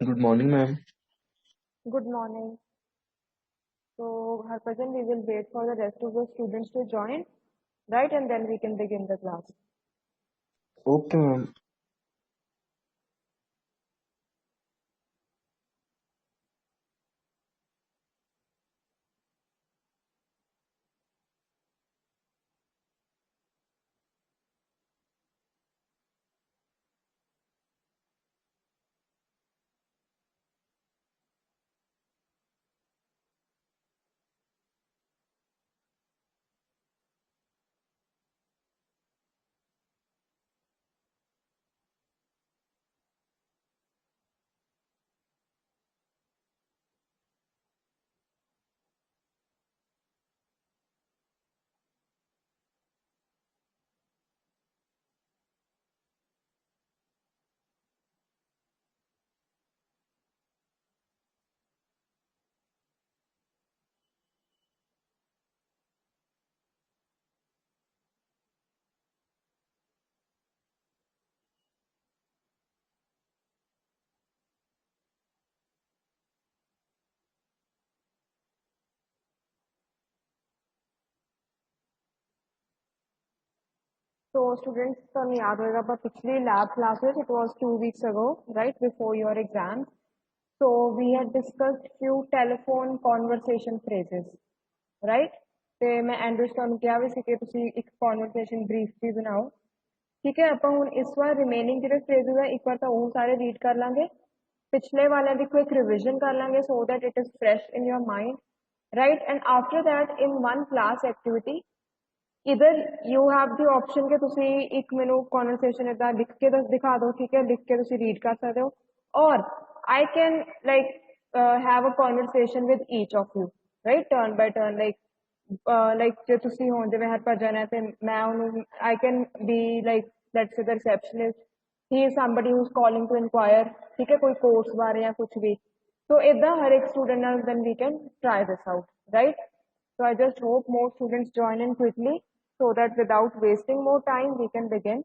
Good morning, ma'am. Good morning. So, Harpajan, we will wait for the rest of the students to join, right? And then we can begin the class. Okay, ma'am. So, students, तब याद होगा पर पिछली lab classes, it was 2 weeks ago, right, before your exams. So, we had discussed few telephone conversation phrases, right? ਤੇ ਮੈਂ and ਵਿੱਚ ਤੁਹਾਨੂੰ ਕਿਹਾ ਵੀ ਸੀ ਕਿ ਤੁਸੀਂ ਇੱਕ ਕਨਵਰਸੇਸ਼ਨ ਬਰੀਫ ਵੀ ਬਣਾਓ। ਠੀਕ ਹੈ, ਆਪਾਂ ਹੁਣ ਇਸ ਵਾਰ ਰਿਮੇਨਿੰਗ ਜਿਹੜੇ ਫਰੇਜ਼ਸ ਆ ਇੱਕ ਵਾਰ ਤਾਂ ਉਹ ਸਾਰੇ ਰੀਡ ਕਰ ਲਾਂਗੇ, ਪਿਛਲੇ ਵਾਲਿਆਂ ਦੀ ਕੁਇਕ ਰਿਵੀਜ਼ਨ ਕਰ ਲਾਂਗੇ so that it is fresh in your mind, right. And after that in one class activity इधर यू हैव द ऑप्शन के तुसी एक मैनू कॉन्वर्सेशन इदा लिख के दिखा दो, ठीक है, लिख के तुसी रीड कर सकते हो, और I can like have a conversation with each of you, right, turn by turn, like जो तुसी हो जिवें हरभजन है ते मैं उन्होंने I can be like let's say the receptionist, he is somebody who is calling to enquire, ठीक है, कोई कोर्स बारे या कुछ भी। So ਏਦਾਂ हर एक student ਨਾਲ then we can try this out, right? So I just hope more students join in quickly so that without wasting more time we can begin.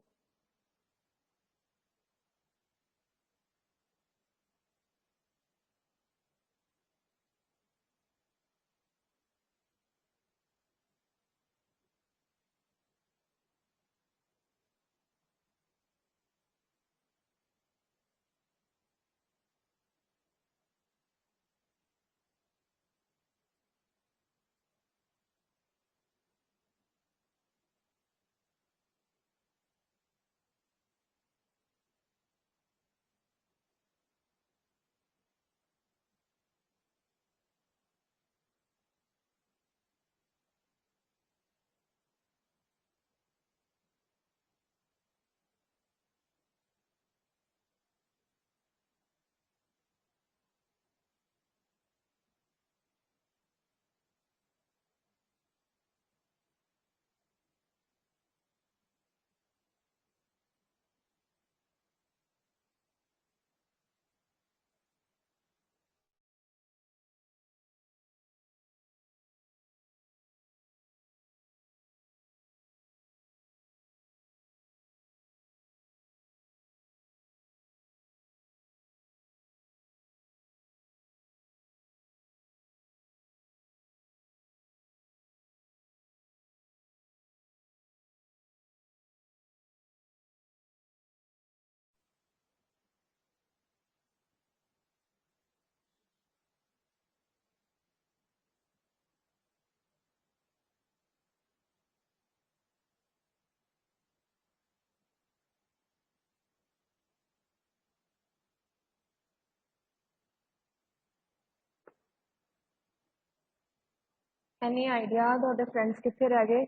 Any idea ਤੁਹਾਡੇ friends ਕਿੱਥੇ ਰਹਿ ਗਏ?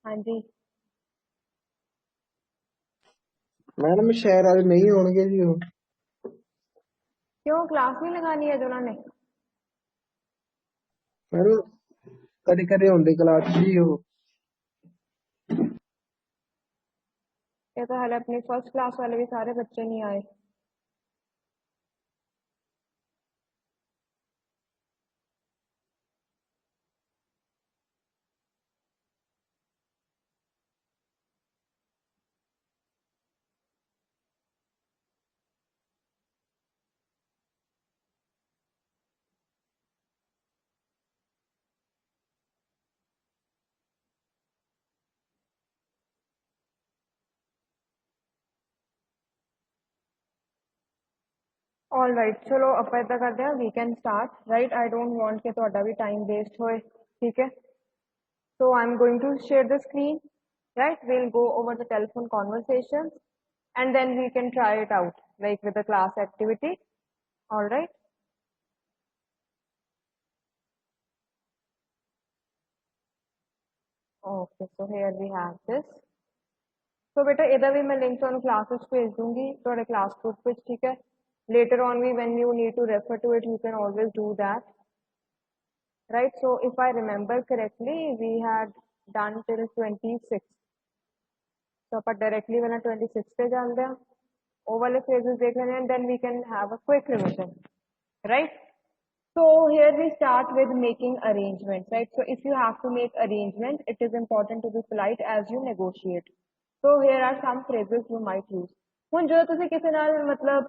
ਹਾਂਜੀ, मैडम शायद आज नहीं होंगे जी वो। क्यों क्लास नहीं लगानी है जो उन्होंने? मैडम कदे कदे होंगे क्लास जी वो। ये तो हाल अपनी फर्स्ट क्लास वाले भी सारे बच्चे नहीं आए। All right, चलो ਆਪਾਂ इदा करते हैं, we can start, right? I don't want कि ਤੁਹਾਡਾ भी time waste होए, ठीक है? So I'm going to share the screen, right? We'll go over the telephone conversations and then we can try it out, like with the class activity. All right. Okay, so here we have this. So बेटा इधर भी मैं link ਤੁਹਾਨੂੰ class ਵਿੱਚ ਭੇਜ ਦੂੰਗੀ ਤੁਹਾਡੇ class group ਵਿੱਚ, ठीक है? Later on we when you need to refer to it, you can always do that. Right, so if I remember correctly, we had done till 26. So ਆਪਾਂ directly वाला 26 पे जाते हैं, वो वाले phrases देख लेंगे and then we can have a quick revision, right? So here we start with making arrangements, right? So if you have to make arrangement, it is important to be polite as you negotiate. So here are some phrases you might use. ਹੁਣ ਜਦੋਂ ਤੁਸੀਂ ਕਿਸੇ ਨਾਲ ਮਤਲਬ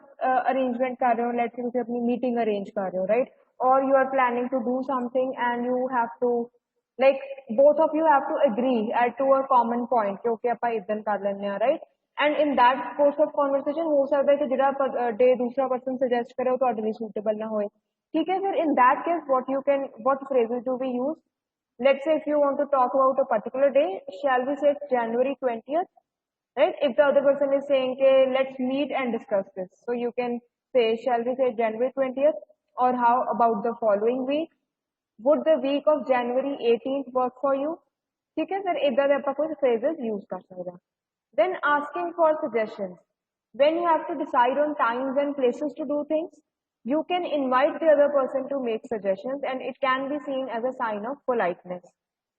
arrangement ਕਰ ਰਹੇ ਹੋ, let's say ਤੁਸੀਂ ਆਪਣੀ meeting arrange ਕਰ ਰਹੇ ਹੋ, right? Or you are planning to do something and you have to, like, both of you have to agree at to a common point कि okay ਆਪਾਂ ਇਦਾਂ ਕਰ ਲੈਂਦੇ ਹਾਂ, right? And in that course of conversation ਹੋ ਸਕਦਾ ਹੈ ਕਿ ਜਿਹੜਾ day ਦੂਸਰਾ person suggest ਕਰੇ ਉਹ ਤੁਹਾਡੇ ਲਈ suitable ਨਾ ਹੋਏ, ठीक है? Sir, in that case what phrases do we use? Let's say if you want to talk about a particular day, shall we say January 20th, right? If the other person is saying okay, let's meet and discuss this, so you can say shall we say January 20th, or how about the following week? Would the week of January 18th work for you? ठीक है sir, इधर दे ਆਪਾਂ कुछ phrases use कर सकते हैं. Then asking for suggestions. When you have to decide on times and places to do things, you can invite the other person to make suggestions and it can be seen as a sign of politeness,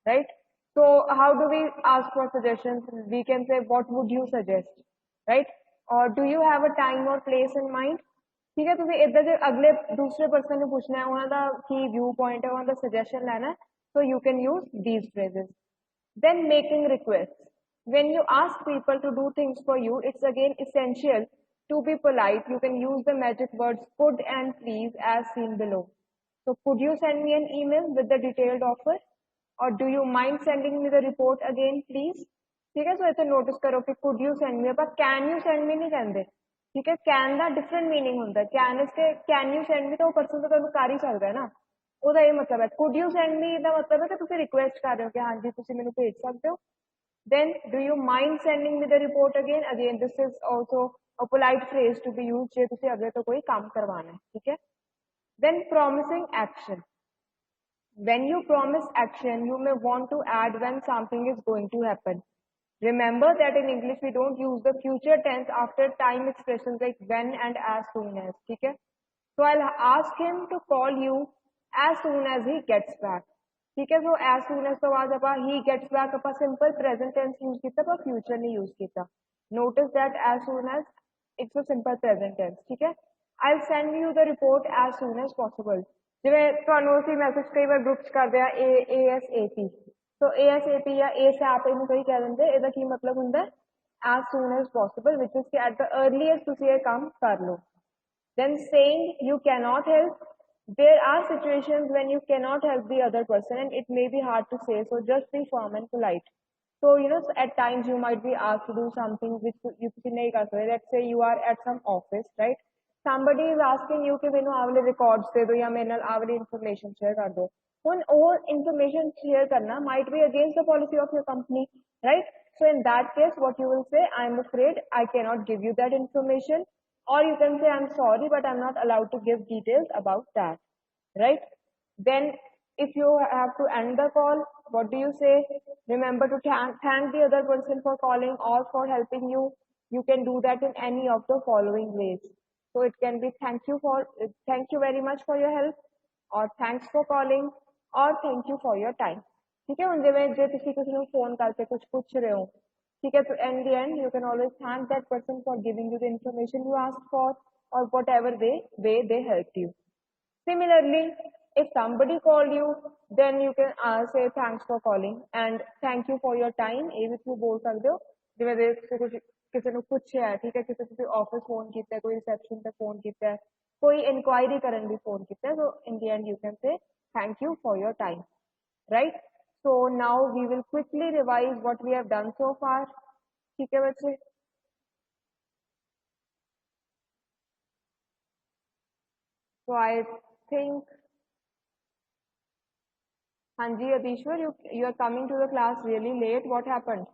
right? So how do we ask for suggestions? We can say what would you suggest, right? Or do you have a time or place in mind? ठीक है, ਤੁਸੀਂ ਇਦਾਂ ਦੇ ਅਗਲੇ ਦੂਸਰੇ person ਨੂੰ ਪੁੱਛਣਾ ਹੈ, ਉਹਨਾਂ ਦਾ ਕੀ ਵਿਊ ਪੁਆਇੰਟ ਹੈ, ਉਹਨਾਂ ਦਾ ਸਜੈਸ਼ਨ ਲੈਣਾ ਹੈ, so you can use these phrases. Then making requests. When you ask people to do things for you, it's again essential to be polite. You can use the magic words could and please as seen below. So could you send me an email with the detailed offer? Or do you mind sending me the report again, please? ठीक है, so ऐसे notice करो कि could you send me, पर can you send me नहीं कहते, ठीक है? can ਦਾ different meaning ਹੁੰਦਾ है, can you send me तो वो person तो ਤੁਹਾਨੂੰ ਕਰ ਹੀ ਸਕਦਾ ਹੈ ਨਾ, ਉਹਦਾ ਇਹ ਮਤਲਬ ਹੈ. could you send me ਦਾ ਮਤਲਬ ਹੈ ਕਿ ਤੁਸੀਂ request ਕਰ ਰਹੇ ਹੋ ਕਿ ਹਾਂਜੀ ਤੁਸੀਂ ਮੈਨੂੰ ਭੇਜ ਸਕਦੇ ਹੋ. Then do you mind sending me the report again? Again, this is also a polite phrase to be used ਜੇ ਤੁਸੀਂ ਅਗਲੇ ਤੋਂ ਕੋਈ ਕੰਮ ਕਰਵਾਉਣਾ ਹੈ, ਠੀਕ ਹੈ? Then promising action. When you promise action, you may want to add when something is going to happen. Remember that in English we don't use the future tense after time expressions like when and as soon as, ठीक है? So I'll ask him to call you as soon as he gets back. ठीक है, so as soon as तो बाद अपा he gets back अपा simple present tense use किया पर future नहीं use किया. Notice that as soon as it's a simple present tense, ठीक है? I'll send you the report as soon as possible. ਜਿਵੇਂ ਤੁਹਾਨੂੰ ਅਸੀਂ ਮੈਸੇਜ ਕਈ ਵਾਰ ਗਰੁੱਪ 'ਚ ਕਰਦੇ ਆ ASAP, so ASAP ਜਾਂ ASAP ਇਹਨੂੰ ਕਈ ਕਹਿ ਦਿੰਦੇ, ਇਹਦਾ ਕੀ ਮਤਲਬ ਹੁੰਦਾ as soon as possible, which is ਕਿ at the earliest ਤੁਸੀਂ ਇਹ ਕੰਮ ਕਰ ਲਓ. Then saying you cannot help. There are situations when you cannot help the other person and it may be hard to say, so just be firm and polite. So you know at times you might be asked to do something which you नहीं कर सकते. Let's say you are at some office, right? Somebody is asking you कि ਮੈਨੂੰ ਆਹ ਵਾਲੇ records ਦੇ ਦਿਓ ਜਾਂ ਮੇਰੇ ਨਾਲ ਆਹ ਵਾਲੀ information share ਕਰ ਦਿਓ. ਹੁਣ ਉਹ information share करना might be against the policy of your company, right? So in that case, what you will say, I'm afraid I cannot give you that information, or you can say, I'm sorry, but I'm not allowed to give details about that, right? Then if you have to end the call, what do you say? Remember to thank the other person for calling or for helping you. You can do that in any of the following ways. So it can be thank you very much for your help, or thanks for calling, or thank you for your time. ठीक है, ਹੁਣ ਜਿਵੇਂ ਜੇ ਤੁਸੀਂ ਕਿਸੇ ਨੂੰ phone ਕਰਕੇ ਕੁਝ ਪੁੱਛ ਰਹੇ ਹੋ, ठीक है, so in the end you can always thank that person for giving you the information you asked for, or whatever way they helped you. Similarly, if somebody called you, then you can say thanks for calling and thank you for your time. ਇਹ ਵੀ ਤੁਸੀਂ ਬੋਲ ਸਕਦੇ ਹੋ, ਜਿਵੇਂ ਦੇ ਤੁਸੀਂ ਕੁਝ ਕਿਸੇ ਨੂੰ ਪੁੱਛਿਆ ਹੈ, ਠੀਕ ਹੈ, ਕਿਸੇ ਤੁਸੀਂ ਆਫਿਸ ਫੋਨ ਕੀਤਾ ਹੈ, ਕੋਈ ਰਿਸੈਪਸ਼ਨ ਤੇ ਫੋਨ ਕੀਤਾ ਹੈ, ਕੋਈ ਇਨਕੁਆਇਰੀ ਕਰਨ ਲਈ ਫੋਨ ਕੀਤਾ ਹੈ, so in the end you can say thank you for your time, right? So now we will quickly revise what we have done so far. ठीक है बच्चे? So I think, Hanji Adishwar, you are coming to the class really late. What happened?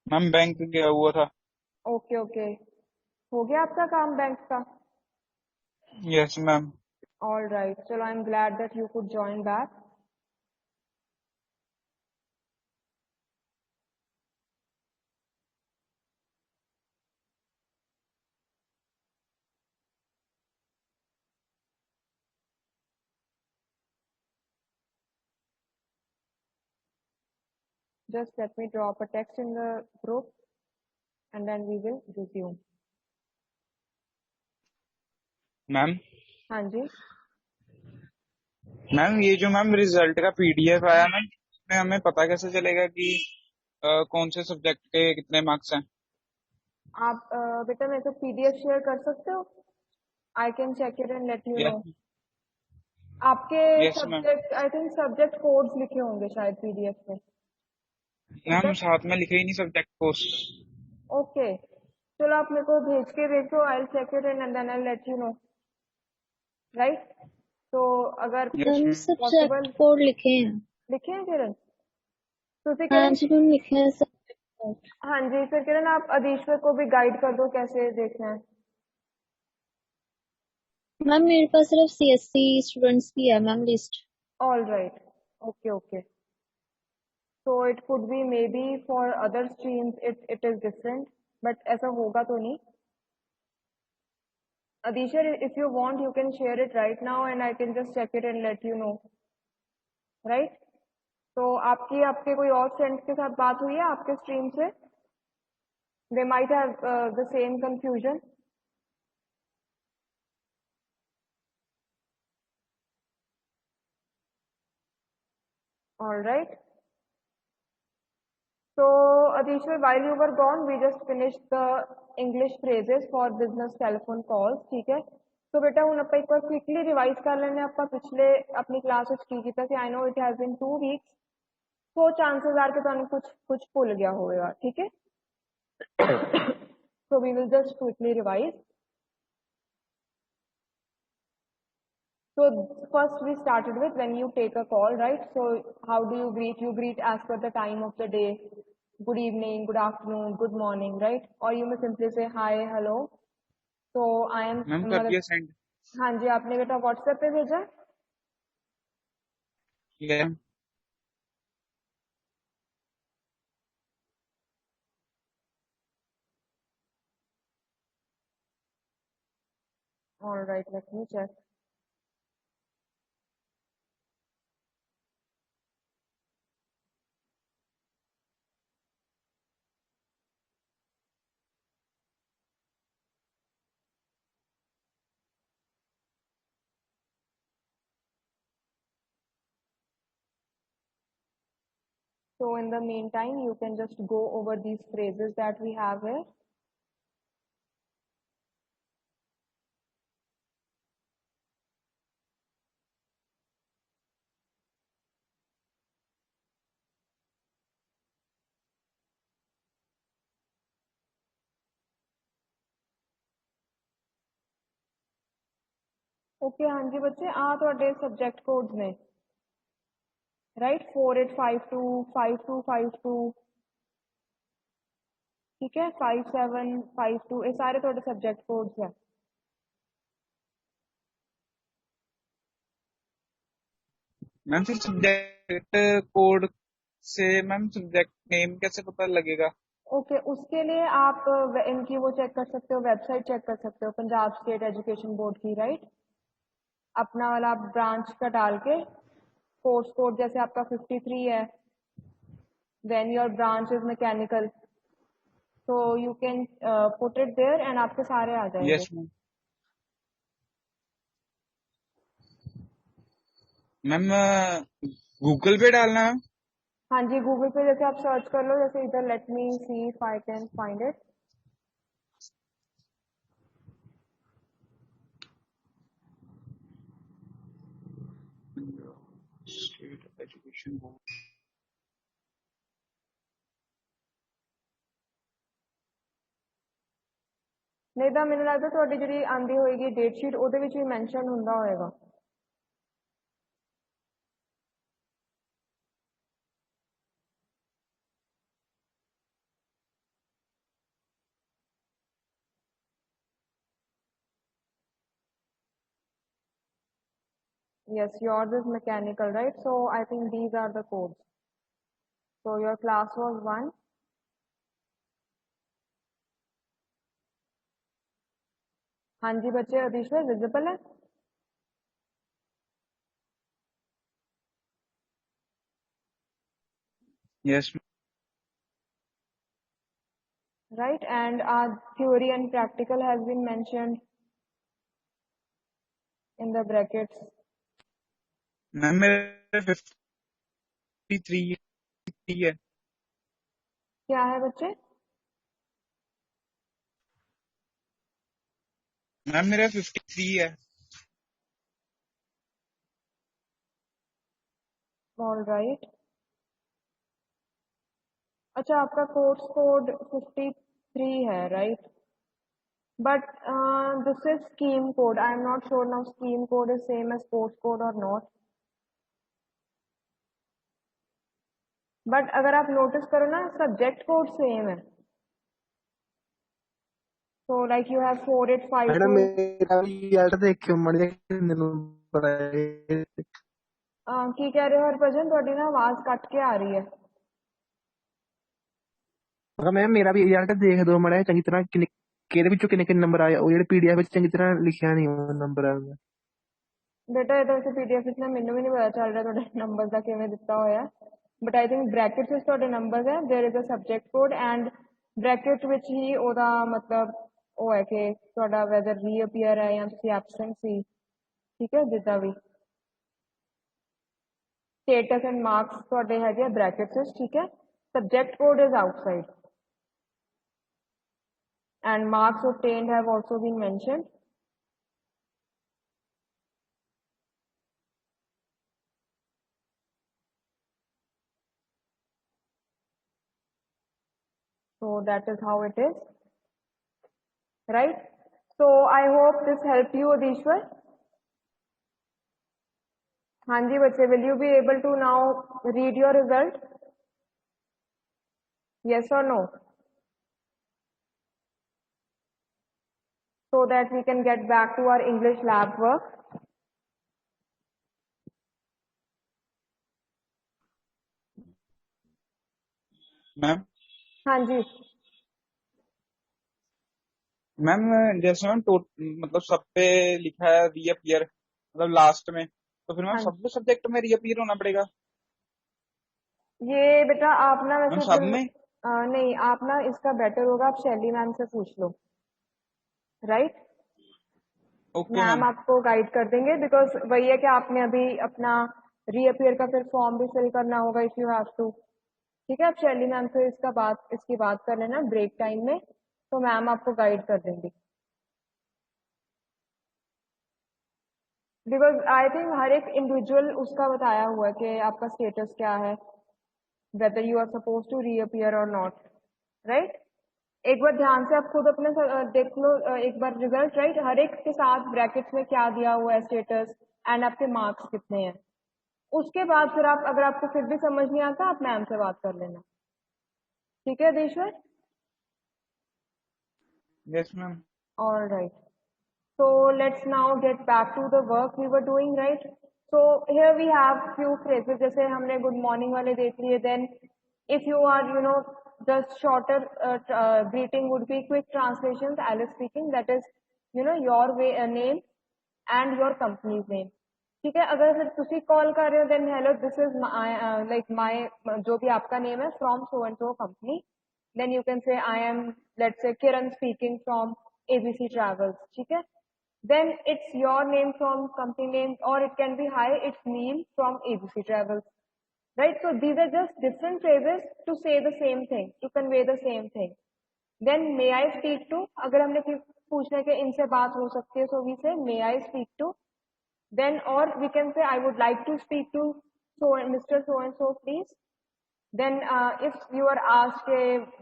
Ma'am bank गया हुआ था. Okay, okay. हो गया आपका काम बैंक का? Yes ma'am. All right. चलो, I'm glad that you could join back. Just let me drop a text in the group and then we will resume. Ma'am हाँ जी. मैम ये जो मैम रिजल्ट का पीडीएफ आया ma'am, इसमें हमें पता कैसे चलेगा कि कौन से सब्जेक्ट के कितने मार्क्स हैं? आप बेटा मेरे को PDF शेयर कर सकते हो? I can check it and let you know. Yes आपके yes ma'am. Subject, I think subject codes लिखे होंगे शायद PDF में. मैम साथ में लिखे ही नहीं सब्जेक्ट कोर्स. ओके, चलो आप मेरे को भेज के देखो. I will check it and then I will let you know. Right. तो अगर मैम पॉसिबल सब्जेक्ट कोड लिखे हैं. लिखे हैं किरण? तो फिर हाँ किरण, जी मैम लिखे हैं सब्जेक्ट कोड. हाँ जी, फिर किरण आप अधीश्वर को भी गाइड कर दो कैसे देखना है. मैम मेरे पास सिर्फ CSC स्टूडेंट्स की है ma'am list. All right. Okay okay. So it could be maybe for other streams it is different, but ऐसा होगा तो नहीं. Adishar, if you want, you can share it right now and I can just check it and let you know. Right? तो आपके कोई और friends के साथ बात हुई है आपके स्ट्रीम से? They might have the same confusion. All right. So Adishwar, while you were gone, we just finished the English phrases for business telephone calls. ठीक है. तो बेटा ਹੁਣ ਆਪਾਂ ਇੱਕ ਵਾਰ क्विकली रिवाइज कर लेने ਆਪਾਂ पिछले अपनी क्लास ਵਿੱਚ ਕੀ ਕੀਤਾ ਸੀ. I know it has been 2 weeks, so chances are कि ਤੁਹਾਨੂੰ कुछ भूल गया होगा. ठीक है. So we will just quickly revise. So first we started with when you take a call, right? So how do you greet? You greet as per the time of the day. Good evening, good afternoon, good morning, right? Or you may simply say hi, hello. So I am ma'am कर दिया send. हाँ जी, आपने बेटा WhatsApp पे भेजा? Yes All right, let me check. So in the meantime, you can just go over these phrases that we have here. Okay, हाँ जी बच्चे, ਤੁਹਾਡੇ सब्जेक्ट कोड्स ने, राइट? 4852, 5252, ठीक है, 5752, ये सारे ਤੁਹਾਡੇ सब्जेक्ट कोड्स है. मैम फिर सब्जेक्ट कोड से मैम सब्जेक्ट नेम कैसे पता लगेगा? ओके, उसके लिए आप इनकी वो चेक कर सकते हो, वेबसाइट चेक कर सकते हो पंजाब स्टेट एजुकेशन बोर्ड की, राइट? अपना वाला ब्रांच का डाल के कोर्स कोड जैसे आपका 53 है, then your branch is mechanical, so you can put it there and आपके सारे आ जाएंगे. Yes ma'am. मैम गूगल पे डालना है? हाँ जी, गूगल पे जैसे आप सर्च कर लो, जैसे इधर let me see if I can find it. State education board. नहीं तो मैंने लगता ਤੁਹਾਡੀ ਜਿਹੜੀ ਆਂਦੀ ਹੋਏਗੀ ਡੇਟ ਸ਼ੀਟ ਉਹਦੇ ਵਿੱਚ ਵੀ ਮੈਂਸ਼ਨ ਹੁੰਦਾ ਹੋਏਗਾ। Yes, yours is mechanical, right? So I think these are the codes. So your class was 1. हाँ जी बच्चे, अधीश्वर विजिबल है? Yes. Right, and our theory and practical has been mentioned in the brackets. Ma'am मेरे 53 है। क्या है बच्चे? Ma'am मेरा 53 है। All right. अच्छा, आपका कोर्स कोड 53 है, right? But this is scheme code. I am not sure now scheme code is same as course code or not. But अगर आप notice करो ना, subject code same है. So like you have 4852. Madam मेरा result देखियो मड़िया कितने number आए। की कह रहे हो हरभजन, ਤੁਹਾਡੀ ना आवाज कट के आ रही है। मैम मेरा भी रिजल्ट देख दो मड़िया चंगी तरह ਕਿਹਦੇ ਵਿੱਚੋਂ ਕਿੰਨੇ ਕਿੰਨੇ ਨੰਬਰ ਆਏ ਉਹ ਜਿਹੜੇ ਪੀਡੀਐਫ ਵਿੱਚ ਚੰਗੀ ਤਰ੍ਹਾਂ ਲਿਖਿਆ ਨਹੀਂ ਉਹ ਨੰਬਰ ਆ। ਬੇਟਾ ਇਹਦੇ ਵਿੱਚ ਪੀਡੀਐਫ ਵਿੱਚ ਨਾ ਮੈਨੂੰ ਵੀ ਨਹੀਂ ਪਤਾ ਚੱਲ ਰਿਹਾ ਤੁਹਾਡੇ ਨੰਬਰ ਦਾ ਕਿਵੇਂ ਦਿੱਤਾ ਹੋਇਆ, ਬਟ ਆਈ ਥਿੰਕ ਬ੍ਰੈਕਟਸ ਵਿੱਚ ਤੁਹਾਡੇ ਨੰਬਰਸ ਹੈ, there is a subject code and bracket ਵਿੱਚ ਹੀ ਉਹਦਾ ਮਤਲਬ ਉਹ ਹੈ ਕਿ ਤੁਹਾਡਾ ਵੈਦਰ ਰੀਅਪੀਅਰ ਹੈ ਜਾਂ ਤੁਸੀਂ ਐਬਸੈਂਟ ਸੀ, ਠੀਕ ਹੈ, ਜਿੱਦਾਂ ਵੀ ਸਟੇਟਸ ਐਂਡ ਮਾਰਕਸ ਤੁਹਾਡੇ ਹੈਗੇ ਬ੍ਰੈਕਟਸ ਵਿੱਚ, ਠੀਕ ਹੈ। Subject code is outside and marks obtained have also been mentioned. So that is how it is, right? So I hope this helped you, Adishwar. Hanji bache, will you be able to now read your result? Yes or no? So that we can get back to our English lab work. Ma'am Hanji. Ma'am जैसे ma'am मतलब सब पे लिखा है reappear मतलब last में, तो फिर मैम सब सब्जेक्ट में रीअपीयर होना पड़ेगा? ये बेटा आप ना मैम वैसे सब में? नहीं, आप ना इसका बेटर होगा आप शैली मैम से पूछ लो, राइट? Okay ma'am ma'am. आपको गाइड कर देंगे, बिकॉज वही है कि आपने अभी अपना रीअपीयर का फिर फॉर्म भी फिल करना होगा इफ यू हैव टू, ठीक है। आप शैली मैम से इसकी बात कर लेना ब्रेक टाइम में, तो मैम आपको गाइड कर देंगी, बिकॉज आई थिंक हर एक इंडिविजुअल उसका बताया हुआ है कि आपका स्टेटस क्या है, whether you are suppose to reappear or not, right? एक बार ध्यान से आप खुद अपने देख लो एक बार रिजल्ट, राइट? हर एक के साथ ब्रैकेट्स में क्या दिया हुआ है स्टेटस एंड आपके मार्क्स कितने हैं। उसके बाद फिर आप अगर आपको फिर भी समझ नहीं आता आप मैम से बात कर लेना, ठीक है देश्वर? Yes ma'am. All right. So let's now get back to the work we were doing, right? So here we have few phrases, जैसे हमने good morning वाले देख लिए, then if you are, you know, just shorter greeting would be quick translations, Alice speaking, that is, you know, your way, name and your company's name. ठीक है, अगर फिर तुसी कॉल कर रहे हो then hello, this is my like my जो भी आपका नेम है from so and so company, then you can say I am, let's say, Kiran speaking from ABC Travels, ठीक है? Then it's your name from company name, or it can be hi, it's Neil from ABC Travels, right? So these are just different phrases to say the same thing, to convey the same thing. Then may I speak to, अगर हमने पूछना है कि इनसे बात हो सकती है, so we say may I speak to. Then or we can say I would like to speak to so Mr. So and so please. Then if you are asked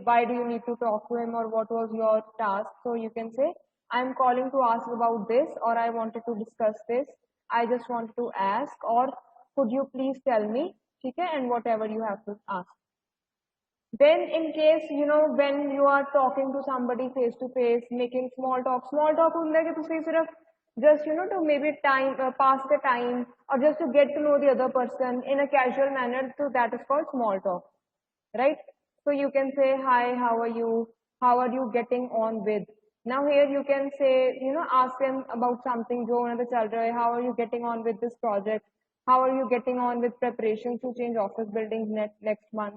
why do you need to talk to him or what was your task, so you can say I'm calling to ask about this, or I wanted to discuss this. I just want to ask, or could you please tell me? ठीक है, and whatever you have to ask. Then in case, when you are talking to somebody face to face, making small talk ਹੁੰਦਾ है कि तुसी सिर्फ just, to maybe pass the time, or just to get to know the other person in a casual manner, so that is called small talk, right? So you can say, hi, how are you? How are you getting on with? Now here you can say, ask them about something, जो उन्हें चल रहा है, how are you getting on with this project? How are you getting on with preparations to change office buildings next month?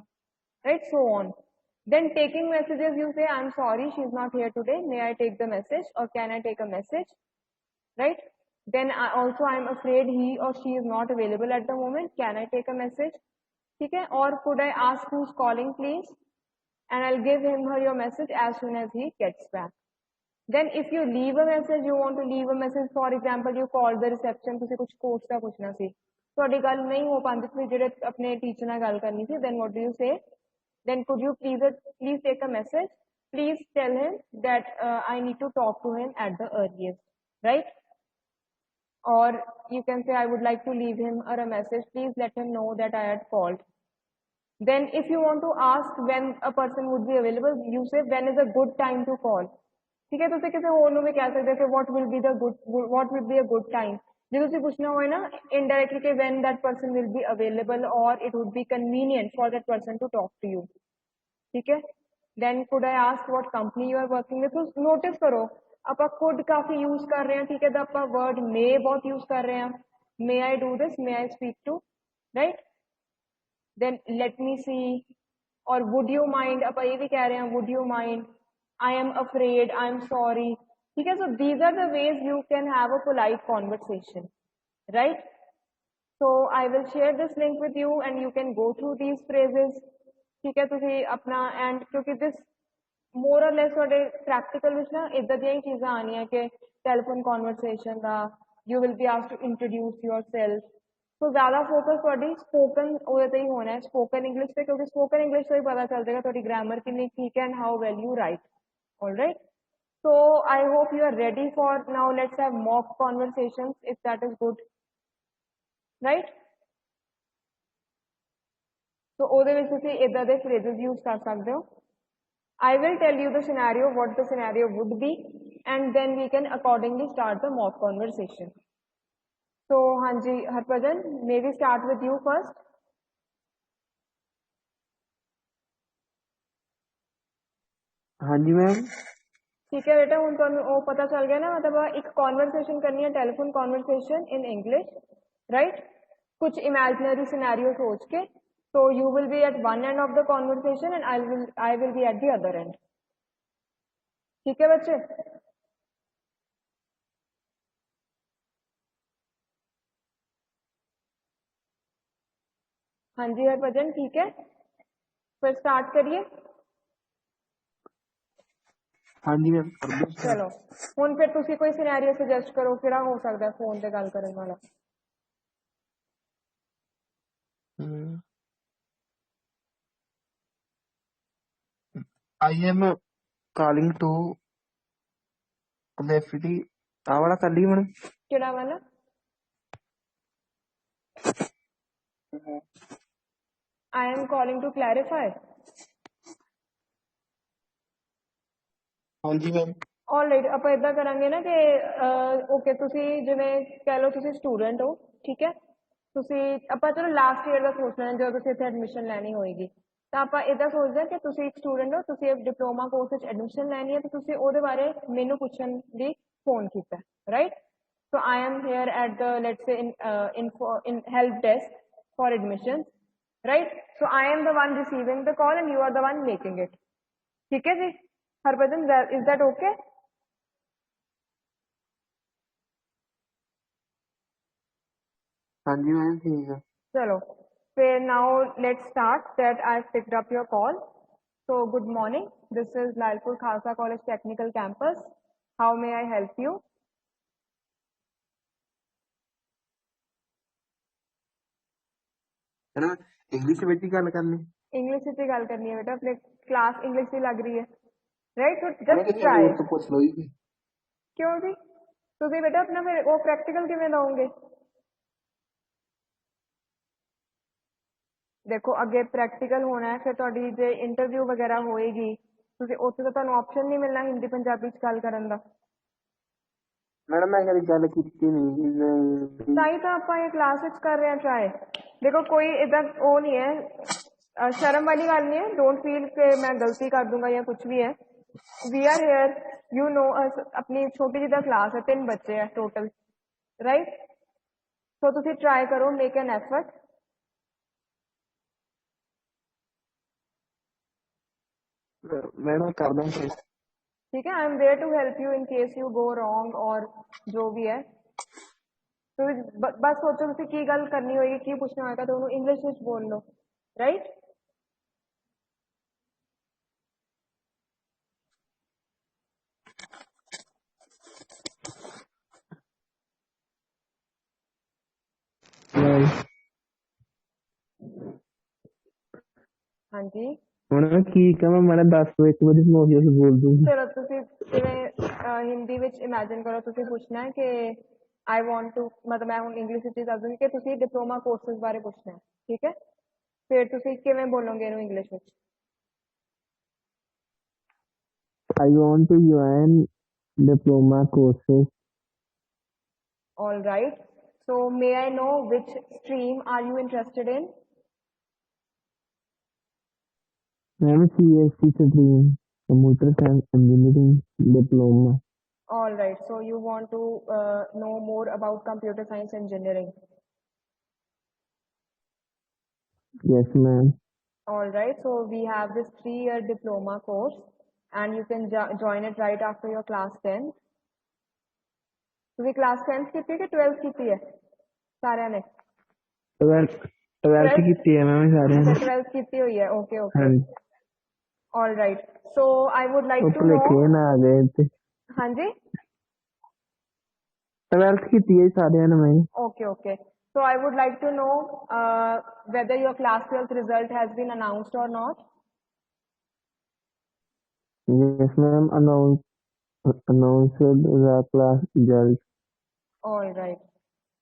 Right, so on. Then taking messages, you say, I'm sorry, she's not here today. May I take the message, or can I take a message? Right? Then I'm afraid he or she is not available at the moment. Can I take a message? Okay? Or could I ask who's calling, please? And I'll give him or your message as soon as he gets back. Then if you leave a message, you want to leave a message, for example, you call the reception, तुसी कुछ course का पूछना सी, ਤੁਹਾਡੀ ਗੱਲ नहीं हो पाती थी, ਜਿਹੜੇ अपने टीचर ਨਾਲ ਗੱਲ करनी थी, then what do you say? Then could you please take a message? Please tell him that I need to talk to him at the earliest, right? Or you can say, I would like to leave him or a message. Please let him know that I had called. Then if you want to ask when a person would be available, you say, when is a good time to call? ठीक है, तुसी किसी होर ਨੂੰ भी कह सकते हो what will be a good time. ਜੇ ਤੁਸੀਂ ਪੁੱਛਣਾ ਹੋਵੇ ਨਾ indirectly कि when that person will be available, or it would be convenient for that person to talk to you. ठीक है? Then could I ask what company you are working with? तो notice करो, ਆਪਾਂ खुद काफी यूज कर रहे हैं, ठीक है, तो ਆਪਾਂ word may बहुत यूज कर रहे हैं. May I do this? May I speak to? Right? Then let me see, or would you mind? ਆਪਾਂ ये भी कह रहे हैं, would you mind? I am afraid, I am sorry. ठीक है, so these are the ways you can have a polite conversation, right? So I will share this link with you, and you can go through these phrases. ठीक है, तुसी अपना, and क्योंकि this more or less ਤੁਹਾਡੇ practical ਵਿੱਚ ਨਾ ਇਦਾਂ ਦੀਆਂ ਹੀ ਚੀਜ਼ਾਂ ਆਣੀਆਂ ਕਿ telephone conversation the, you will be asked to introduce yourself. तो ज़्यादा फोकस ਤੁਹਾਡੀ spoken ਉਹਦੇ ਤੇ ਹੀ ਹੋਣਾ ਹੈ, spoken English ਤੇ, क्योंकि spoken English ਤੋਂ ਹੀ ਪਤਾ ਚੱਲ ਜਾਏਗਾ ਤੁਹਾਡੀ grammar ਕਿੰਨੀ ਠੀਕ ਹੈ and how well you write. All right. So I hope you are ready for now. Let's have mock conversations, if that is good. Right? So ਉਹਦੇ ਵਿੱਚ ਤੁਸੀਂ ਇਦਾਂ ਦੇ phrases use ਕਰ ਸਕਦੇ ਹੋ. I will tell you the scenario, what the scenario would be, and then we can accordingly start the mock conversation. So Hanji Harpajan, may we start with you first? हाँ जी ma'am. ठीक है बेटा, ਹੁਣ ਤੁਹਾਨੂੰ ਉਹ ਪਤਾ ਚੱਲ ਗਿਆ ਨਾ, मतलब एक conversation करनी है, telephone conversation in English, right? कुछ imaginary scenario सोच के, so you will be at one end of the conversation and I will be at the other end. ठीक है बच्चे? हाँ जी हरभजन, ठीक है, फिर स्टार्ट करिए. हाँ जी मैम, कर दो. चलो ਹੁਣ ਫਿਰ ਤੁਸੀਂ ਕੋਈ ਸਿਨੈਰੀਓ ਸੁਜੈਸਟ ਕਰੋ, ਕਿਹੜਾ ਹੋ ਸਕਦਾ ਫੋਨ ਤੇ ਗੱਲ ਕਰਨ ਵਾਲਾ. I am calling to the city. ਆ ਵਾਲਾ ਕਰ ਲਈ ਮੈਡਮ. ਕਿਹੜਾ ਵਾਲਾ? I am calling to clarify. हाँ जी मैम. ऑलਰਾइट, ਆਪਾਂ ਇਦਾਂ ਕਰਾਂਗੇ ਨਾ ਕਿ ਓਕੇ, ਤੁਸੀਂ ਜਿਵੇਂ ਕਹਿ ਲਓ ਤੁਸੀਂ ਸਟੂਡੈਂਟ ਹੋ, ਠੀਕ ਹੈ, ਤੁਸੀਂ ਆਪਾਂ ਚਲੋ ਲਾਸਟ ਈਅਰ ਦਾ ਸੋਚ ਲੈਣਾ ਜਦੋਂ ਤੁਸੀਂ ਇੱਥੇ ਐਡਮਿਸ਼ਨ ਲੈਣੀ ਹੋਏਗੀ, ਤਾਂ ਆਪਾਂ ਇਦਾਂ ਸੋਚਦੇ ਹਾਂ ਕਿ ਤੁਸੀਂ ਇੱਕ ਸਟੂਡੈਂਟ ਹੋ, ਤੁਸੀਂ ਇੱਕ ਡਿਪਲੋਮਾ ਕੋਰਸ ਵਿੱਚ ਐਡਮਿਸ਼ਨ ਲੈਣੀ ਹੈ, ਤੇ ਤੁਸੀਂ ਉਹਦੇ ਬਾਰੇ ਮੈਨੂੰ ਪੁੱਛਣ ਲਈ ਫੋਨ ਕੀਤਾ, right? So I am here at the, let's say, in help desk for admissions, right? So I am the one receiving the call and you are the one making it. ठीक है जी Harbhajan, is that okay? हाँ जी ma'am, ठीक है. चलो फिर now let's start that I've picked up your call. So good morning, this is Lalpur Khalsa College Technical Campus. How may I help you? है ना, English ਵਿੱਚ ਹੀ ਗੱਲ ਕਰਨੀ. इंग्लिश ਵਿੱਚ ਗੱਲ ਕਰਨੀ ਹੈ ਬੇਟਾ, अपने क्लास इंग्लिश ਦੀ ਲੱਗ ਰਹੀ है, right? So मैं just किसी try. और से पूछ लो ही. क्यों जी ਤੁਸੀਂ बेटा अपना फिर वो प्रैक्टिकल किवें दओगे? देखो अगे प्रैक्टिकल होना है, फिर ਤੁਹਾਡੀ ਜੇ इंटरव्यू वगैरह होएगी ਤੁਸੀਂ ਉੱਥੇ ਤਾਂ ਤੁਹਾਨੂੰ ਆਪਸ਼ਨ नहीं मिलना हिंदी पंजाबी च गल करन दा। मैडम मैं कभी गल कीती नहीं। ਤਾਂ ਹੀ ਤਾਂ ਆਪਾਂ ਇਹ ਕਲਾਸ ਵਿੱਚ ਕਰ ਰਹੇ ਹਾਂ ਟਰਾਈ। देखो कोई इधर वो नहीं है, शर्म वाली गल नहीं है, डोंट फील कि मैं गलती कर दूंगा या कुछ भी है। We are here, you know, अपनी छोटी जी क्लास है, 3 बच्चे है टोटल, राइट? सो तुसी ट्राई करो, मेक एन एफर्ट। मैडम कर देंगे। ठीक है, I am there to help you in case you go wrong और जो भी है। तो बस सोचो तुसी की गल करनी होगी, की पूछना होगा तो उन्होंने इंग्लिश में बोल लो, राइट? हाँ जी, ਹੁਣ ਕੀ ਕਹਾਂ ਮੈਂ 10 ਤੋਂ 1 ਵਜੇ ਸਮੋਕਿਆ से बोल दूंगी। चलो तुसी हिंदी विच इमेजिन करो, तुसी पूछना है कि आई वांट टू, मतलब मैं हुण इंग्लिश विच दस दूंगी कि तुसी डिप्लोमा कोर्सेस बारे पूछना है, ठीक है? फिर तुसी किवें बोलोगे इनू English which? I want to join diploma courses. All right, so may I know which stream are you interested in? Ma'am CSC stream, computer science engineering diploma. All right, so you want to know more about computer science engineering. Yes ma'am. All right, so we have this 3-year diploma course and you can join it right after your class 10. ਤੁਸੀਂ class 10th ਕੀਤੀ ਕਿ 12th ਕੀਤੀ ਹੈ ਸਾਰਿਆਂ ਨੇ? 12th ਕੀਤੀ ਹੈ ma'am ਸਾਰਿਆਂ ਨੇ। 12th ਕੀਤੀ ਹੋਈ ਹੈ, ਓਕੇ ਓਕੇ। ਹਾਂਜੀ। All right, so I would like to know। ਭੁਲੇਖੇ ਨਾ ਆ ਗਏ ਤੇ। ਹਾਂਜੀ 12th ਕੀਤੀ ਹੈ ਸਾਰਿਆਂ ਨੇ ਮੈਂ। okay okay, so I would like to know whether your class 12th result has been announced or not. Yes ma'am, announced the class result. All right,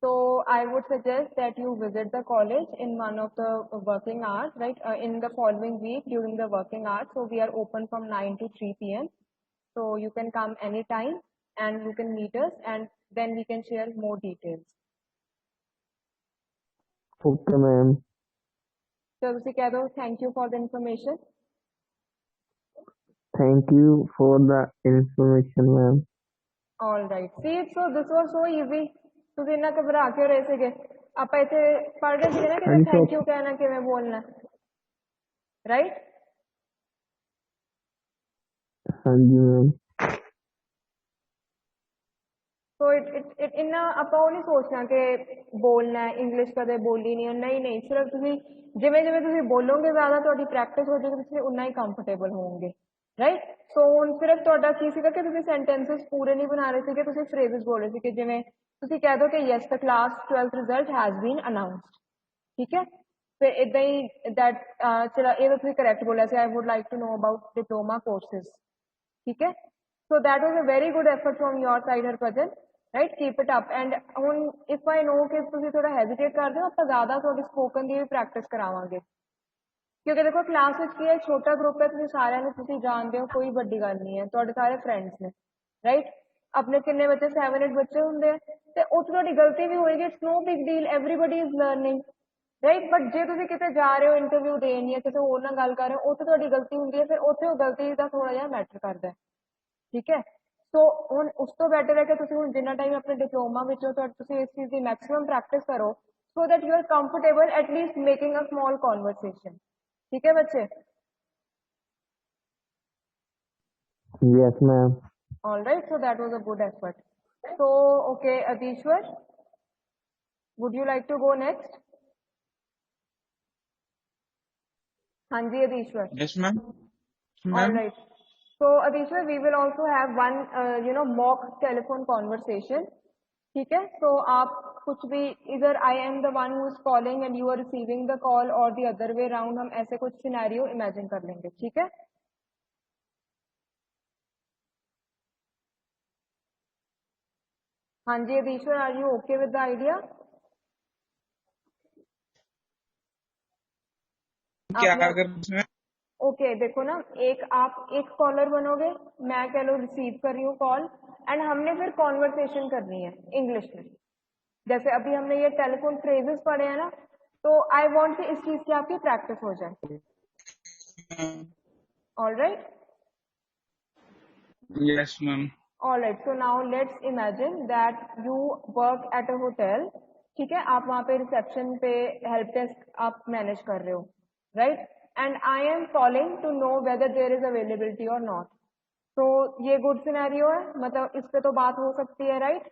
so I would suggest that you visit the college in one of the working hours, right? In the following week during the working hours, so we are open from 9 to 3 p.m. so you can come anytime and you can meet us and then we can share more details. Okay ma'am. So ਤੁਸੀਂ ਕਹਿ ਦਿਓ thank you for the information. Thank you for the information ma'am. All right, see, so this was so easy. ਤੁਸੀਂ ਇੰਨਾ ਘਬਰਾ ਕਿਉਂ ਰਹੇ ਸੀਗੇ? ਆਪਾਂ ਇੱਥੇ ਪੜ੍ਹ ਰਹੇ ਸੀਗੇ ਨਾ ਕਿ ਥੈਂਕ ਯੂ ਕਹਿਣਾ ਕਿਵੇਂ ਬੋਲਣਾ, ਰਾਈਟ? ਹਾਂਜੀ ਮੈਮ। ਸੋ ਇਟ ਇੰਨਾ ਆਪਾਂ ਉਹ ਨਹੀਂ ਸੋਚਣਾ ਕਿ ਬੋਲਣਾ ਇੰਗਲਿਸ਼ ਕਦੇ ਬੋਲੀ ਨਹੀਂ, ਨਹੀਂ ਨਹੀਂ, ਸਿਰਫ ਤੁਸੀਂ ਜਿਵੇਂ ਜਿਵੇਂ ਤੁਸੀਂ ਬੋਲੋਗੇ ਜ਼ਿਆਦਾ ਤੁਹਾਡੀ ਪ੍ਰੈਕਟਿਸ ਹੋ ਜਾਏਗੀ, ਤੁਸੀਂ ਉਨਾ ਹੀ ਕੰਫਰਟੇਬਲ ਹੋਵੋਗੇ, ਰਾਈਟ? ਸੋ ਹੁਣ ਸਿਰਫ ਤੁਹਾਡਾ ਕੀ ਸੀਗਾ ਕਿ ਤੁਸੀਂ ਸੈਂਟੈਂਸਸ ਪੂਰੇ ਨਹੀਂ ਬਣਾ ਰਹੇ ਸੀਗੇ, ਤੁਸੀਂ ਫਰੇਜ਼ਸ ਬੋਲ ਰਹੇ ਸੀ ਕਿ ਜਿਵੇਂ ਤੁਸੀਂ ਕਹਿ ਦਿਓ ਕਿ yes the class 12th result has been announced, ਠੀਕ ਹੈ? ਫਿਰ ਇਦਾਂ ਹੀ ਦੈਟ ਚਲਾ ਇਹ ਤਾਂ ਤੁਸੀਂ ਕਰੈਕਟ ਬੋਲਿਆ ਸੀ, I would like to know about diploma courses, ਠੀਕ ਹੈ? So that was a very good effort from your side Harbhajan, right? Keep it up. And ਹੁਣ ਇਫ ਆਈ ਨੋ ਕਿ ਤੁਸੀਂ ਥੋੜਾ ਹੈਜ਼ੀਟੇਟ ਕਰਦੇ ਹੋ, ਆਪਾਂ ਜ਼ਿਆਦਾ ਤੁਹਾਡੀ ਸਪੋਕਨ ਦੀ ਵੀ ਪ੍ਰੈਕਟਿਸ ਕਰਾਵਾਂਗੇ, ਕਿਉਂਕਿ ਦੇਖੋ ਕਲਾਸ ਵਿੱਚ ਕੀ ਹੈ, ਛੋਟਾ ਗਰੁੱਪ ਹੈ, ਤੁਸੀਂ ਸਾਰਿਆਂ ਨੂੰ ਤੁਸੀਂ ਜਾਣਦੇ ਹੋ, ਕੋਈ ਵੱਡੀ ਗੱਲ ਨਹੀਂ ਹੈ, ਤੁਹਾਡੇ ਸਾਰੇ ਫਰੈਂਡਸ ਨੇ, ਰਾਈਟ? ਆਪਣੇ ਕਿੰਨੇ ਬੱਚੇ 7-8 ਬੱਚੇ ਹੁੰਦੇ ਆ ਤੇ ਉੱਥੇ ਤੁਹਾਡੀ ਗਲਤੀ ਵੀ ਹੋਏਗੀ, it's no big deal, everybody is learning, right? But ਜੇ ਤੁਸੀਂ ਕਿਤੇ ਜਾ ਰਹੇ ਹੋ ਇੰਟਰਵਿਊ ਦੇਣ ਜਾਂ ਕਿਸੇ ਹੋਰ ਨਾਲ ਗੱਲ ਕਰ ਰਹੇ ਹੋ, ਉੱਥੇ ਤੁਹਾਡੀ ਗਲਤੀ ਹੁੰਦੀ ਹੈ, ਫਿਰ ਉੱਥੇ ਉਹ ਗਲਤੀ ਦਾ ਥੋੜਾ ਜਿਹਾ ਮੈਟਰ ਕਰਦਾ ਹੈ, ਠੀਕ ਹੈ? ਸੋ ਹੁਣ ਉਸ ਤੋਂ ਬੈਟਰ ਹੈ ਕਿ ਤੁਸੀਂ ਹੁਣ ਜਿੰਨਾ ਟਾਈਮ ਆਪਣੇ ਡਿਪਲੋਮਾ ਵਿੱਚ ਹੋ ਤੁਸੀਂ ਇਸ ਚੀਜ਼ ਦੀ ਮੈਕਸਿਮਮ ਪ੍ਰੈਕਟਿਸ ਕਰੋ so that you are comfortable at least making a small conversation, ठीक है बच्चे? Yes ma'am. All right, so that was a good effort. So okay, Adishwar, would you like to go next? Hanji Adishwar. Yes ma'am. All right, so Adishwar, we will also have one mock telephone conversation, ठीक है? So आप कुछ भी either I am the one who is calling and you are receiving the call or the other way around, हम ऐसे कुछ scenario imagine कर लेंगे, ठीक है? हाँ जी Adhishwar, are you okay with the idea? क्या आपने अगर उसमें ओके देखो ना, आप एक कॉलर बनोगे, मैं कह लो रिसीव कर रही हूँ कॉल, एंड हमने फिर कॉन्वर्सेशन करनी है इंग्लिश में। जैसे अभी हमने ये टेलीफोन फ्रेजेस पढ़े हैं ना, तो आई वांट कि इस चीज की आपकी प्रैक्टिस हो जाए। All right, yes ma'am. All right. So now let's imagine that you work at a hotel. ठीक है, आप वहां पे रिसेप्शन पे हेल्प डेस्क आप मैनेज कर रहे हो, right? And I am calling to know whether there is availability or not. तो ये गुड सिनेरियो है, मतलब इस पे तो बात हो सकती है, राइट?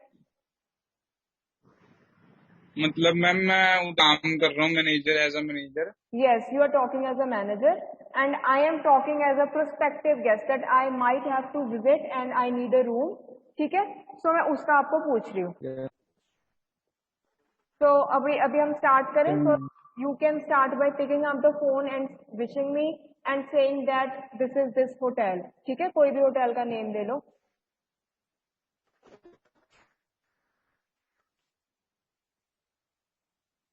मतलब मैम मैं वो काम कर रहा हूँ manager, as a manager. Yes, you are talking as a manager, and I am talking as a prospective guest that I might have to visit and I need a room. ठीक है, so मैं उसका आपको पूछ रही हूँ। So अभी अभी हम स्टार्ट करें, so you can start by picking up the phone and wishing me and saying that this is this hotel. ठीक है, कोई भी होटल का नेम ले लो।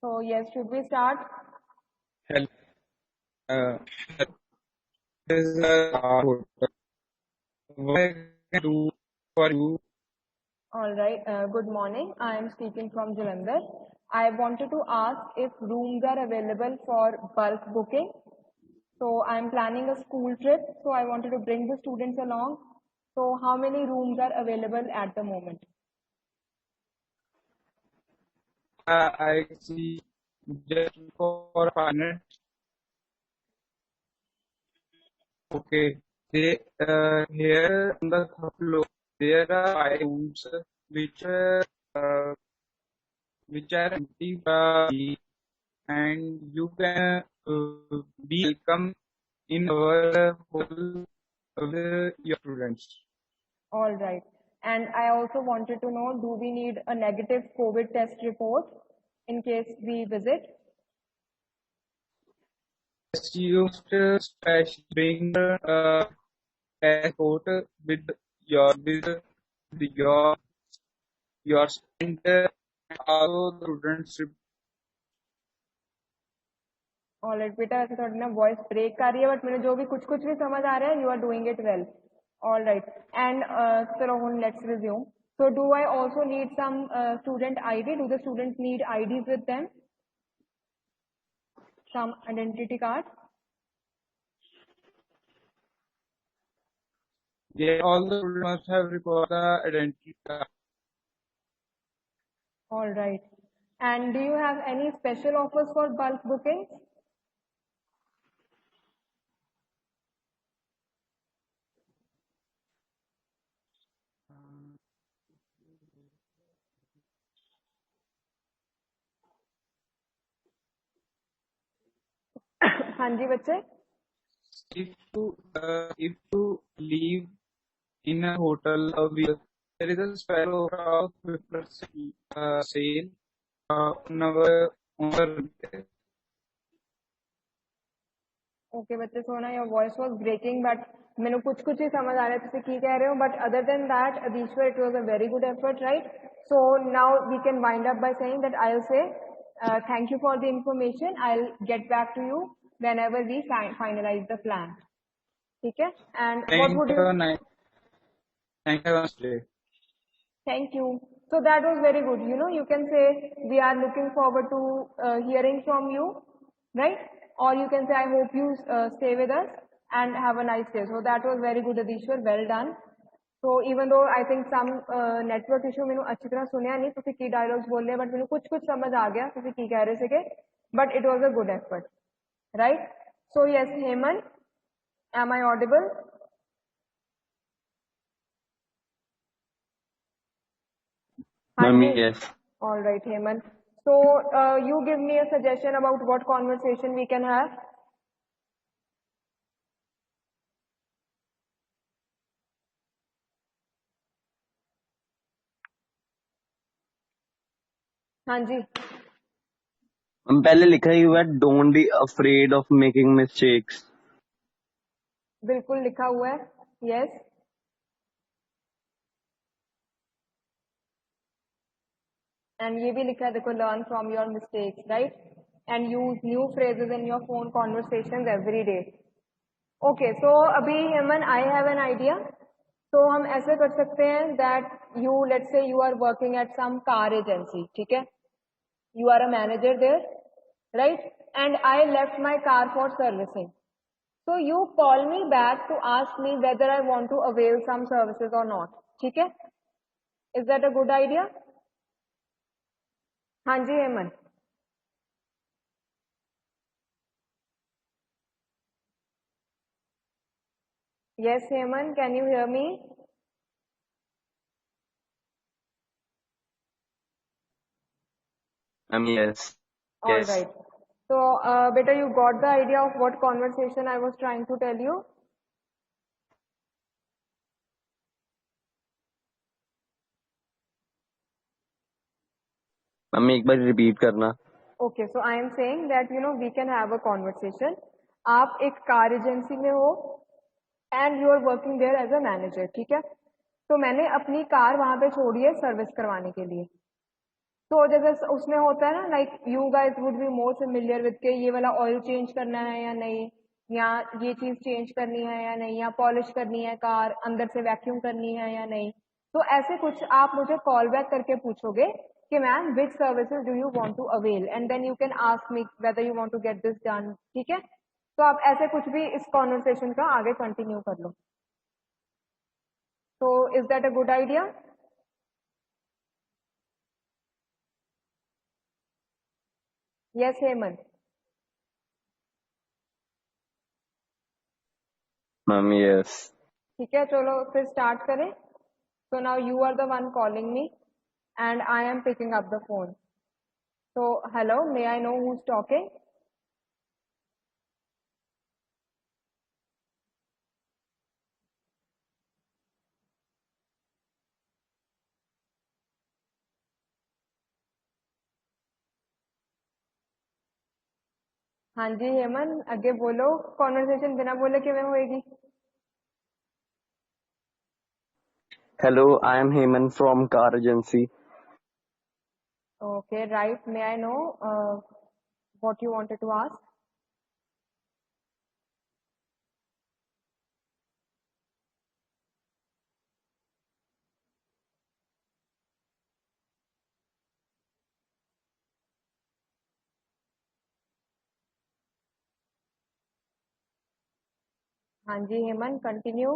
So yes, should we start? Help is hotel, what can do for you? All right. Good morning. I am speaking from Jalandhar. I wanted to ask if rooms are available for bulk booking. So I am planning a school trip. So I wanted to bring the students along. So how many rooms are available at the moment? I see, just for 5 minutes. Okay. They here on the third floor there are 5 rooms which uh, which are empty, and you can be welcome in our hotel with your students. All right. And I also wanted to know, do we need a negative COVID test report in case we visit? Yes, you must specially bring passport with your your student and also the students. Alright बेटा, वैसे थोड़ी ना voice break कर रही है, but मैंने जो भी कुछ कुछ भी समझ आ रहा है, you are doing it well. Alright, and चलो ਹੁਣ let's resume. So do I also need some student ID? Do the students need IDs with them, some identity card? Yeah, all the students must have record the identity card. Alright, and do you have any special offers for bulk booking? हाँ जी बच्चे। If you leave in a hotel with, there is a special offer of 50% sale on our okay बच्चे, Sona your voice was breaking, but मैंने कुछ कुछ ही समझ आ रहा है ਤੁਸੀਂ ਕੀ ਕਹਿ ਰਹੇ ਹੋ, but other than that Adhishwar, it was a very good effort, right? So now we can wind up by saying that I will say thank you for the information, I will get back to you whenever we finalize the plan. ठीक है, and what Thank would you? you, thank you, Namaste. Thank you. So that was very good. You know, you can say we are looking forward to hearing from you, right? Or you can say I hope you stay with us and have a nice day. So that was very good, Adishwar. Well done. So even though I think some network issue मैंने अच्छी तरह सुनिया नहीं, ਤੁਸੀਂ ਕੀ dialogues बोल रहे हैं, but मैंने कुछ कुछ समझ आ गया ਤੁਸੀਂ ਕੀ ਕਹਿ ਰਹੇ ਸੀਗੇ, but it was a good effort, right? So yes, Heman, am I audible? Ma'am, Hanji. yes. All right, Hemant. So you give me a suggestion about what conversation we can have. Hanji. हम पहले लिखा ही हुआ है, don't be afraid of making mistakes. बिल्कुल लिखा हुआ है, yes. And ये भी लिखा है देखो, learn from your mistakes, right, and use new phrases in your phone conversation every day. Okay, so अभी Hemant I have an idea. तो हम ऐसे कर सकते हैं that you let's say you are working at some car agency, ठीक है, you are a manager there, right, and I left my car for servicing. So you call me back to ask me whether I want to avail some services or not. ठीक है? Is that a good idea? हाँ जी Hemant. Yes Hemant, can you hear me? Yes. All Yes. right. So beta, you got the idea of what conversation I was trying to tell you? Mummy एक बार repeat करना. Okay, so I am saying that we can have a conversation. आप एक car agency में हो and you are working there as a manager, ठीक है. तो मैंने अपनी कार वहां पे छोड़ी है सर्विस करवाने के लिए. तो जैसे उसमें होता है ना, like you guys would be more familiar with के ये वाला ऑयल चेंज करना है या नहीं, या ये चीज चेंज करनी है या नहीं, या पॉलिश करनी है कार, अंदर से वैक्यूम करनी है या नहीं. तो ऐसे कुछ आप मुझे कॉल बैक करके पूछोगे कि ma'am which services do you want to avail, and then you can ask me whether you want to get this done. ठीक है, तो आप ऐसे कुछ भी इस कॉन्वर्सेशन का आगे कंटिन्यू कर लो. तो is that a good idea? Yes Hemant. Mummy yes. ठीक है, चलो फिर स्टार्ट करें. So now you are the one calling me and I am picking up the phone. So hello, may I know who is talking? हाँ जी हेमंत, आगे बोलो. Conversation बिना बोले किਵੇਂ होएगी? Hello, I am Heyman from car agency. Okay, right. May I know what you wanted to ask? हाँ जी Hemant, continue.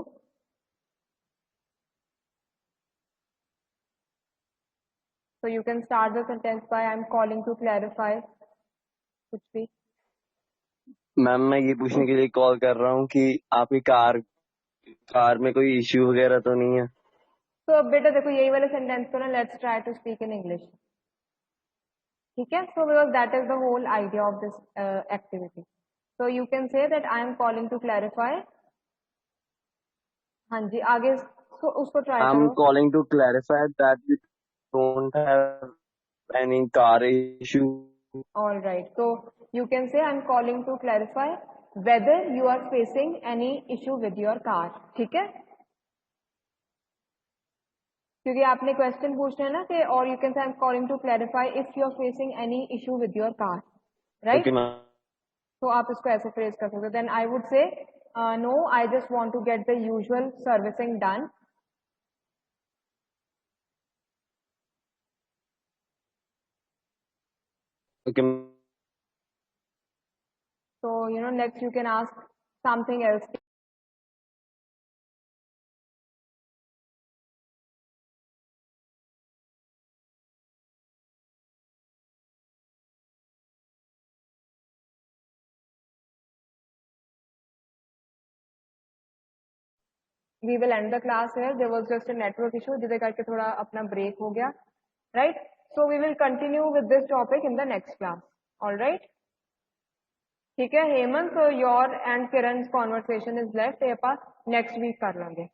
So you can start the sentence by I'm calling to clarify. कुछ भी. मैम मैं ये पूछने के लिए कॉल कर रहा हूँ कि आपकी कार में कोई इश्यू वगैरह तो नहीं है. तो अब बेटा देखो, यही वाले सेंटेंस को ना let's try to speak in English. ठीक है, so because that is the whole idea of this activity. So you can say that I am calling to clarify. हाँ जी, आगे उसको ट्राई I'm करो. calling to clarify that we don't have any car issue. All right. So you can say I'm calling to clarify whether you are facing any issue with your car. ठीक है? क्योंकि आपने question पूछना है ना कि, और यू कैन से I'm calling to clarify if you are facing any issue with your car, right? Okay, ma'am. तो आप इसको ऐसे फ्रेज कर सकते हो. Then I would say no, I just want to get the usual servicing done. Okay. So next you can ask something else. We will end the class here. There was just a network issue जिसके करके थोड़ा अपना break हो गया, right? So we will continue with this topic in the next class. All right? ठीक है Hemant, so your and Kiran's conversation is left. ये अपन next week कर लेंगे.